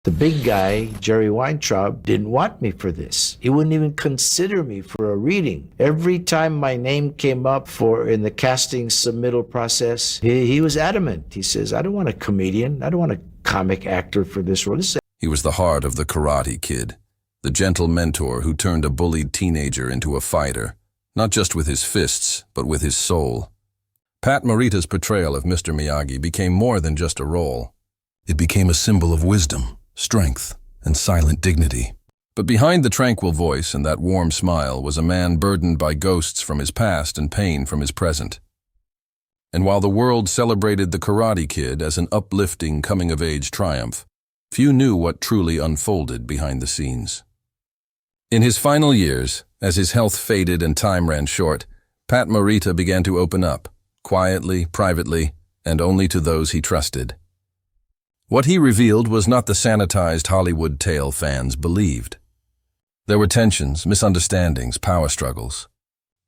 The big guy, Jerry Weintraub, didn't want me for this. He wouldn't even consider me for a reading. Every time my name came up in the casting submittal process, he was adamant. He says, I don't want a comedian. I don't want a comic actor for this role. He was the heart of the Karate Kid, the gentle mentor who turned a bullied teenager into a fighter, not just with his fists, but with his soul. Pat Morita's portrayal of Mr. Miyagi became more than just a role. It became a symbol of wisdom, strength, and silent dignity. But behind the tranquil voice and that warm smile was a man burdened by ghosts from his past and pain from his present. And while the world celebrated the Karate Kid as an uplifting coming-of-age triumph, few knew what truly unfolded behind the scenes. In his final years, as his health faded and time ran short, Pat Morita began to open up, quietly, privately, and only to those he trusted. What he revealed was not the sanitized Hollywood tale fans believed. There were tensions, misunderstandings, power struggles,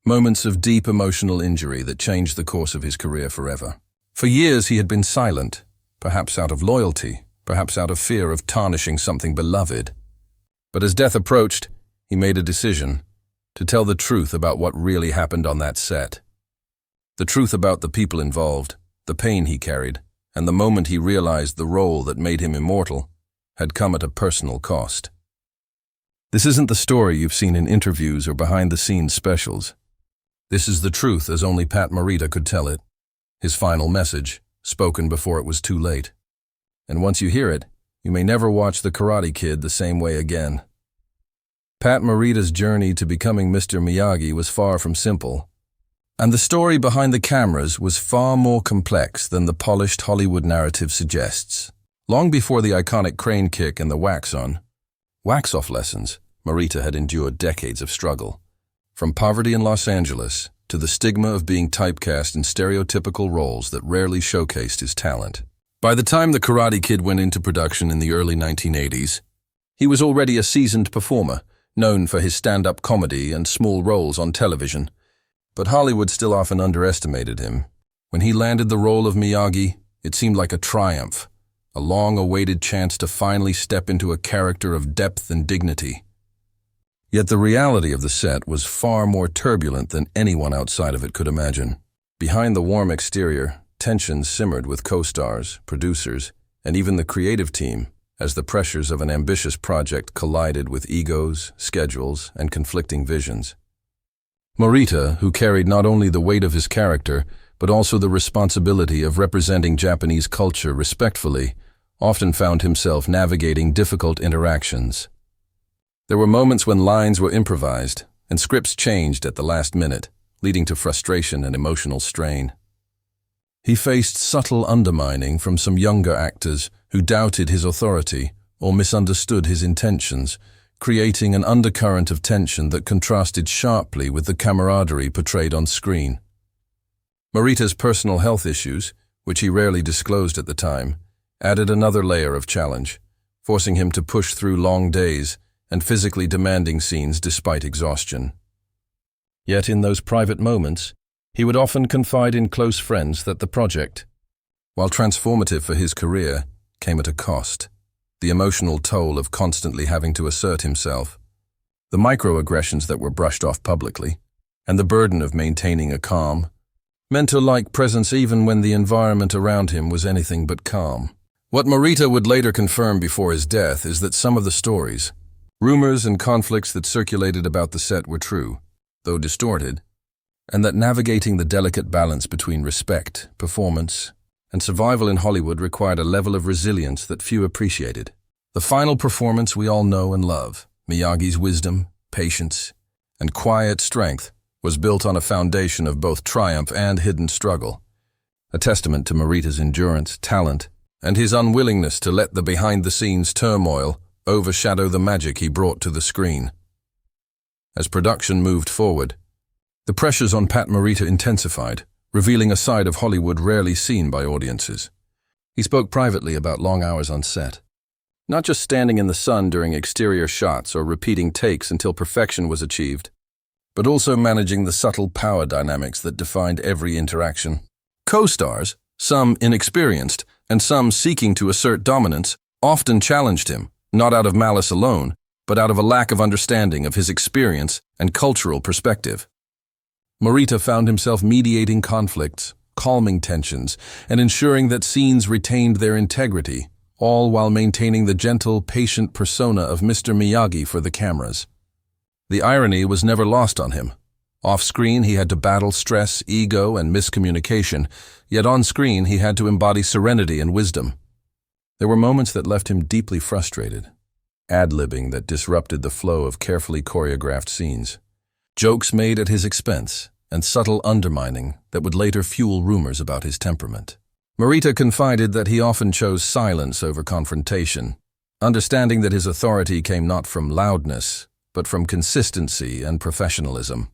moments of deep emotional injury that changed the course of his career forever. For years he had been silent, perhaps out of loyalty, perhaps out of fear of tarnishing something beloved. But as death approached, he made a decision to tell the truth about what really happened on that set. The truth about the people involved, the pain he carried, and the moment he realized the role that made him immortal had come at a personal cost. This isn't the story you've seen in interviews or behind-the-scenes specials. This is the truth as only Pat Morita could tell it, his final message, spoken before it was too late. And once you hear it, you may never watch The Karate Kid the same way again. Pat Morita's journey to becoming Mr. Miyagi was far from simple. And the story behind the cameras was far more complex than the polished Hollywood narrative suggests. Long before the iconic crane kick and the wax-off lessons, Marita had endured decades of struggle. From poverty in Los Angeles to the stigma of being typecast in stereotypical roles that rarely showcased his talent. By the time The Karate Kid went into production in the early 1980s, he was already a seasoned performer, known for his stand-up comedy and small roles on television. But Hollywood still often underestimated him. When he landed the role of Miyagi, it seemed like a triumph, a long-awaited chance to finally step into a character of depth and dignity. Yet the reality of the set was far more turbulent than anyone outside of it could imagine. Behind the warm exterior, tensions simmered with co-stars, producers, and even the creative team, as the pressures of an ambitious project collided with egos, schedules, and conflicting visions. Morita, who carried not only the weight of his character, but also the responsibility of representing Japanese culture respectfully, often found himself navigating difficult interactions. There were moments when lines were improvised and scripts changed at the last minute, leading to frustration and emotional strain. He faced subtle undermining from some younger actors who doubted his authority or misunderstood his intentions, creating an undercurrent of tension that contrasted sharply with the camaraderie portrayed on screen. Morita's personal health issues, which he rarely disclosed at the time, added another layer of challenge, forcing him to push through long days and physically demanding scenes despite exhaustion. Yet in those private moments, he would often confide in close friends that the project, while transformative for his career, came at a cost. The emotional toll of constantly having to assert himself, the microaggressions that were brushed off publicly, and the burden of maintaining a calm, mentor-like presence even when the environment around him was anything but calm. What Morita would later confirm before his death is that some of the stories, rumors and conflicts that circulated about the set were true, though distorted, and that navigating the delicate balance between respect, performance, and survival in Hollywood required a level of resilience that few appreciated. The final performance we all know and love, Miyagi's wisdom, patience, and quiet strength, was built on a foundation of both triumph and hidden struggle, a testament to Morita's endurance, talent, and his unwillingness to let the behind-the-scenes turmoil overshadow the magic he brought to the screen. As production moved forward, the pressures on Pat Morita intensified, revealing a side of Hollywood rarely seen by audiences. He spoke privately about long hours on set, not just standing in the sun during exterior shots or repeating takes until perfection was achieved, but also managing the subtle power dynamics that defined every interaction. Co-stars, some inexperienced and some seeking to assert dominance, often challenged him, not out of malice alone, but out of a lack of understanding of his experience and cultural perspective. Morita found himself mediating conflicts, calming tensions, and ensuring that scenes retained their integrity, all while maintaining the gentle, patient persona of Mr. Miyagi for the cameras. The irony was never lost on him. Off-screen, he had to battle stress, ego, and miscommunication, yet on-screen, he had to embody serenity and wisdom. There were moments that left him deeply frustrated, ad-libbing that disrupted the flow of carefully choreographed scenes, jokes made at his expense, and subtle undermining that would later fuel rumors about his temperament. Marita confided that he often chose silence over confrontation, understanding that his authority came not from loudness, but from consistency and professionalism.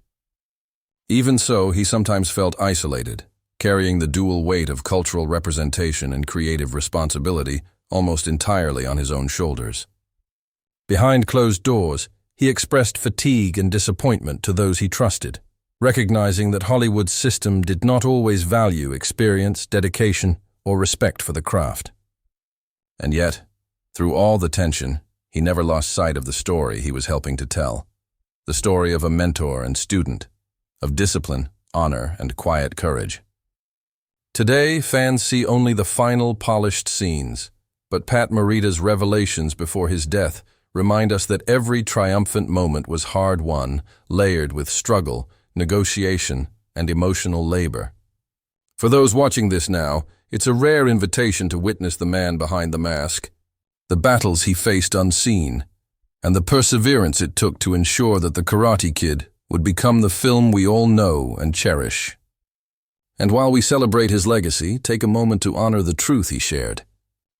Even so, he sometimes felt isolated, carrying the dual weight of cultural representation and creative responsibility almost entirely on his own shoulders. Behind closed doors, he expressed fatigue and disappointment to those he trusted, recognizing that Hollywood's system did not always value experience, dedication, or respect for the craft. And yet, through all the tension, he never lost sight of the story he was helping to tell, the story of a mentor and student, of discipline, honor, and quiet courage. Today, fans see only the final polished scenes, but Pat Morita's revelations before his death remind us that every triumphant moment was hard-won, layered with struggle, negotiation, and emotional labor. For those watching this now, it's a rare invitation to witness the man behind the mask, the battles he faced unseen, and the perseverance it took to ensure that The Karate Kid would become the film we all know and cherish. And while we celebrate his legacy, take a moment to honor the truth he shared.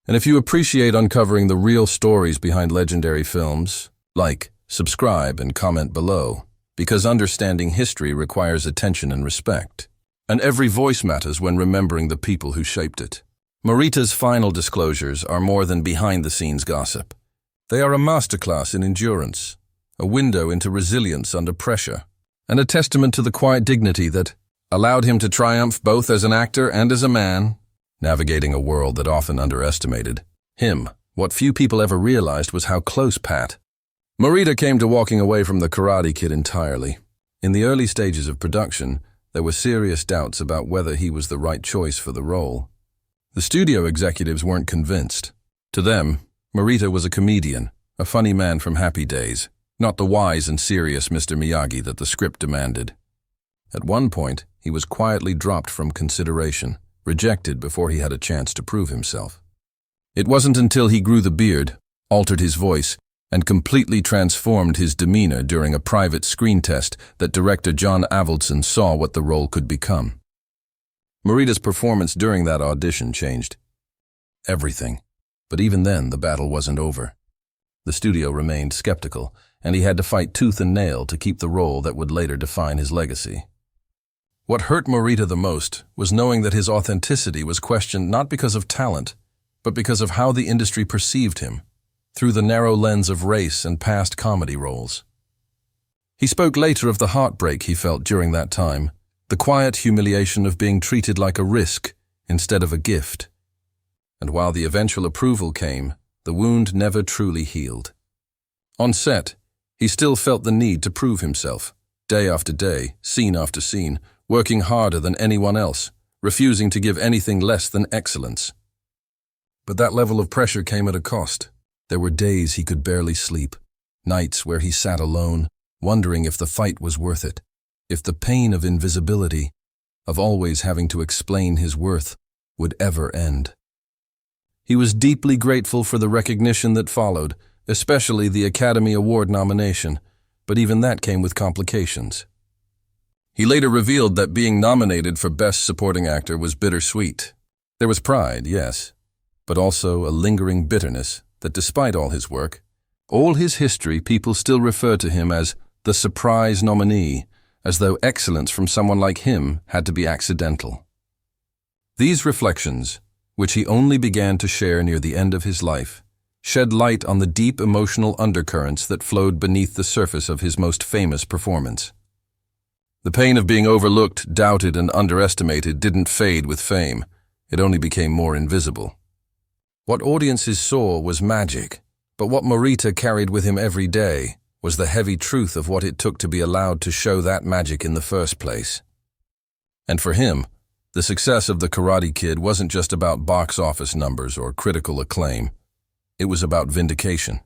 And if you appreciate uncovering the real stories behind legendary films, like, subscribe, and comment below, because understanding history requires attention and respect. And every voice matters when remembering the people who shaped it. Morita's final disclosures are more than behind-the-scenes gossip. They are a masterclass in endurance, a window into resilience under pressure, and a testament to the quiet dignity that allowed him to triumph both as an actor and as a man, navigating a world that often underestimated him. What few people ever realized was how close Pat Marita came to walking away from The Karate Kid entirely. In the early stages of production, there were serious doubts about whether he was the right choice for the role. The studio executives weren't convinced. To them, Marita was a comedian, a funny man from Happy Days, not the wise and serious Mr. Miyagi that the script demanded. At one point, he was quietly dropped from consideration, rejected before he had a chance to prove himself. It wasn't until he grew the beard, altered his voice, and completely transformed his demeanor during a private screen test that director John Avildsen saw what the role could become. Marita's performance during that audition changed everything. But even then, the battle wasn't over. The studio remained skeptical, and he had to fight tooth and nail to keep the role that would later define his legacy. What hurt Morita the most was knowing that his authenticity was questioned not because of talent, but because of how the industry perceived him, through the narrow lens of race and past comedy roles. He spoke later of the heartbreak he felt during that time, the quiet humiliation of being treated like a risk instead of a gift. And while the eventual approval came, the wound never truly healed. On set, he still felt the need to prove himself, day after day, scene after scene, working harder than anyone else, refusing to give anything less than excellence. But that level of pressure came at a cost. There were days he could barely sleep, nights where he sat alone, wondering if the fight was worth it, if the pain of invisibility, of always having to explain his worth, would ever end. He was deeply grateful for the recognition that followed, especially the Academy Award nomination, but even that came with complications. He later revealed that being nominated for Best Supporting Actor was bittersweet. There was pride, yes, but also a lingering bitterness that despite all his work, all his history, people still refer to him as the surprise nominee, as though excellence from someone like him had to be accidental. These reflections, which he only began to share near the end of his life, shed light on the deep emotional undercurrents that flowed beneath the surface of his most famous performance. The pain of being overlooked, doubted, and underestimated didn't fade with fame. It only became more invisible. What audiences saw was magic, but what Morita carried with him every day was the heavy truth of what it took to be allowed to show that magic in the first place. And for him, the success of The Karate Kid wasn't just about box office numbers or critical acclaim. It was about vindication.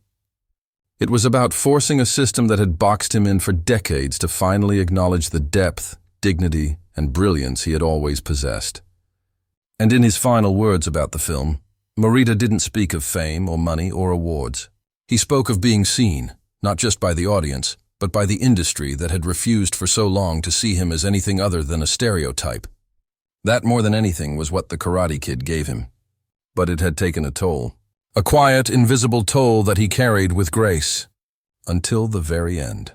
It was about forcing a system that had boxed him in for decades to finally acknowledge the depth, dignity, and brilliance he had always possessed. And in his final words about the film, Morita didn't speak of fame or money or awards. He spoke of being seen, not just by the audience, but by the industry that had refused for so long to see him as anything other than a stereotype. That, more than anything, was what The Karate Kid gave him. But it had taken a toll. A quiet, invisible toll that he carried with grace. Until the very end.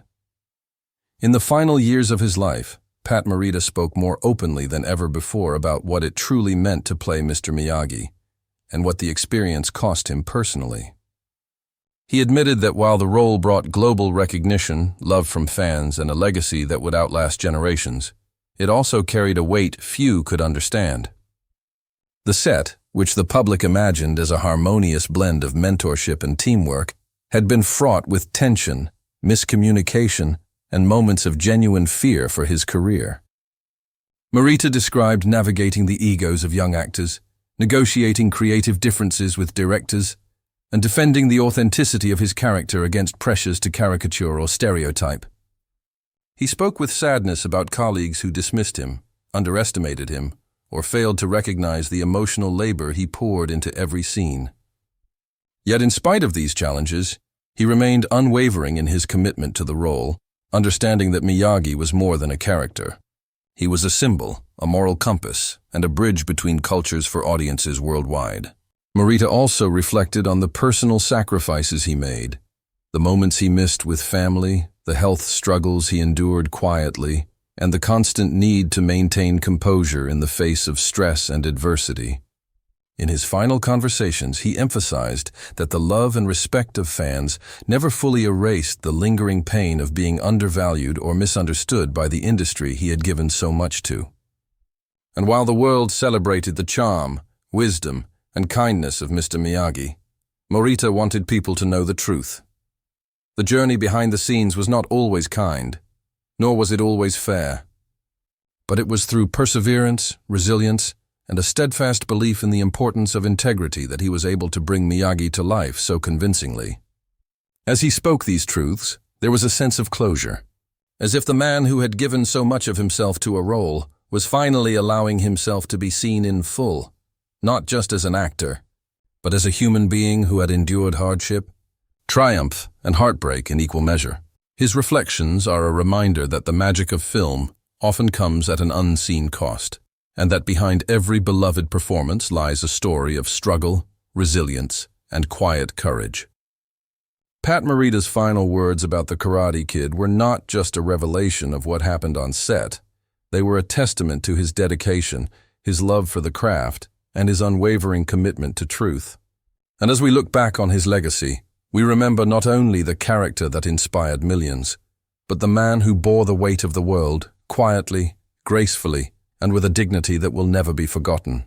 In the final years of his life, Pat Morita spoke more openly than ever before about what it truly meant to play Mr. Miyagi, and what the experience cost him personally. He admitted that while the role brought global recognition, love from fans, and a legacy that would outlast generations, it also carried a weight few could understand. The set, which the public imagined as a harmonious blend of mentorship and teamwork, had been fraught with tension, miscommunication, and moments of genuine fear for his career. Marita described navigating the egos of young actors, negotiating creative differences with directors, and defending the authenticity of his character against pressures to caricature or stereotype. He spoke with sadness about colleagues who dismissed him, underestimated him, or failed to recognize the emotional labor he poured into every scene. Yet in spite of these challenges, he remained unwavering in his commitment to the role, understanding that Miyagi was more than a character. He was a symbol, a moral compass, and a bridge between cultures for audiences worldwide. Morita also reflected on the personal sacrifices he made, the moments he missed with family, the health struggles he endured quietly, and the constant need to maintain composure in the face of stress and adversity. In his final conversations, he emphasized that the love and respect of fans never fully erased the lingering pain of being undervalued or misunderstood by the industry he had given so much to. And while the world celebrated the charm, wisdom, and kindness of Mr. Miyagi, Morita wanted people to know the truth. The journey behind the scenes was not always kind, nor was it always fair. But it was through perseverance, resilience, and a steadfast belief in the importance of integrity that he was able to bring Miyagi to life so convincingly. As he spoke these truths, there was a sense of closure, as if the man who had given so much of himself to a role was finally allowing himself to be seen in full, not just as an actor, but as a human being who had endured hardship, triumph, and heartbreak in equal measure. His reflections are a reminder that the magic of film often comes at an unseen cost, and that behind every beloved performance lies a story of struggle, resilience, and quiet courage. Pat Morita's final words about The Karate Kid were not just a revelation of what happened on set. They were a testament to his dedication, his love for the craft, and his unwavering commitment to truth. And as we look back on his legacy, we remember not only the character that inspired millions, but the man who bore the weight of the world quietly, gracefully, and with a dignity that will never be forgotten.